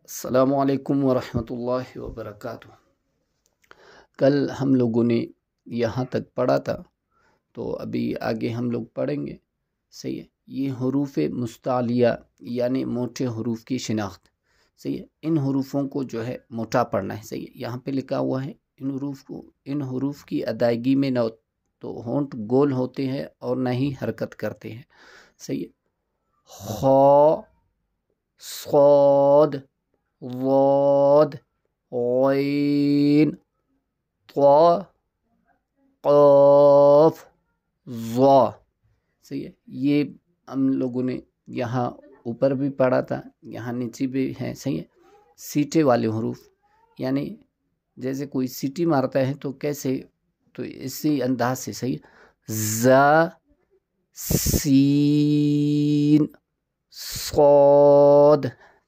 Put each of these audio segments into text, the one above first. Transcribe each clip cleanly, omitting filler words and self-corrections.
السلام علیکم ورحمۃ اللہ وبرکاتہ۔ کل ہم لوگوں نے یہاں تک پڑھا تھا، تو ابھی آگے ہم لوگ پڑھیں گے۔ صحیح ہے، یہ حروف مستعلیہ یعنی موٹے حروف کی شناخت۔ صحیح ہے، ان حروفوں کو جو ہے موٹا پڑھنا ہے۔ صحیح ہے، یہاں پہ لکھا ہوا ہے ان حروف کی ادائیگی میں نہ تو ہونٹ گول ہوتے ہیں اور نہ ہی حرکت کرتے ہیں۔ صحیح ہے، خا، صاد، ضاد، غین، طا، قاف، ظا۔ صحیح ہے، یہ ہم لوگوں نے یہاں اوپر بھی پڑھا تھا، یہاں نیچے بھی ہے۔ صحیح ہے، سیٹے والے حروف، یعنی جیسے کوئی سیٹی مارتا ہے تو کیسے، تو اسی انداز سے۔ صحیح ہے، زا، سین، صاد۔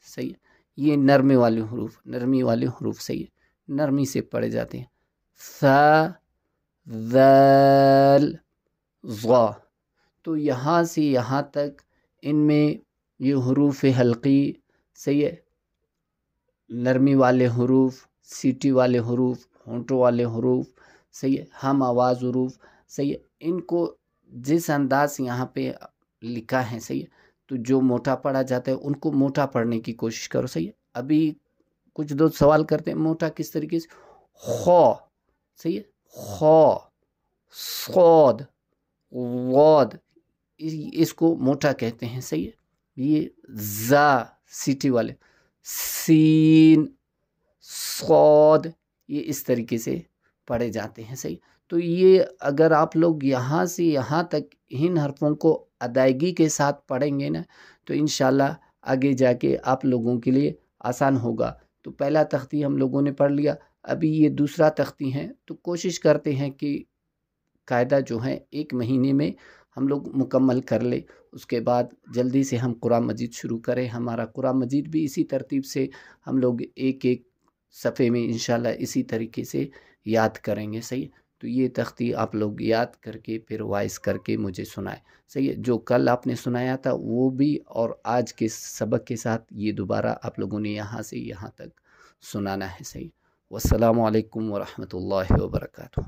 صحیح ہے، یہ نرمی والے حروف صحیح ہے، نرمی سے پڑھے جاتے ہیں۔ ثا، ذال، ظا۔ تو یہاں سے یہاں تک ان میں یہ حروف حلقی، صحیح ہے، نرمی والے حروف، سیٹی والے حروف، ہونٹوں والے حروف، صحیح ہے، ہم آواز حروف، صحیح ہے، ان کو جس انداز سے یہاں پہ لکھا ہے، صحیح ہے، تو جو موٹا پڑھا جاتا ہے ان کو موٹا پڑھنے کی کوشش کرو۔ صحیح ہے، ابھی کچھ دوست سوال کرتے ہیں موٹا کس طریقے سے، خا، صحیح ہے، خا، صاد، غاد، اس کو موٹا کہتے ہیں۔ صحیح ہے، یہ زا، سیٹی والے، سین، صاد، یہ اس طریقے سے پڑھے جاتے ہیں۔ صحیح، تو یہ اگر آپ لوگ یہاں سے یہاں تک ان حرفوں کو ادائیگی کے ساتھ پڑھیں گے نا، تو انشاءاللہ آگے جا کے آپ لوگوں کے لیے آسان ہوگا۔ تو پہلا تختی ہم لوگوں نے پڑھ لیا، ابھی یہ دوسرا تختی ہے، تو کوشش کرتے ہیں کہ قاعدہ جو ہے 1 مہینے میں ہم لوگ مکمل کر لے، اس کے بعد جلدی سے ہم قرآن مجید شروع کریں۔ ہمارا قرآن مجید بھی اسی ترتیب سے ہم لوگ ایک صفحے میں انشاءاللہ اسی طریقے سے یاد کریں گے۔ صحیح، تو یہ تختی آپ لوگ یاد کر کے پھر وائس کر کے مجھے سنائیں۔ صحیح ہے، جو کل آپ نے سنایا تھا وہ بھی، اور آج کے سبق کے ساتھ یہ دوبارہ آپ لوگوں نے یہاں سے یہاں تک سنانا ہے۔ صحیح، والسلام علیکم ورحمۃ اللہ وبرکاتہ۔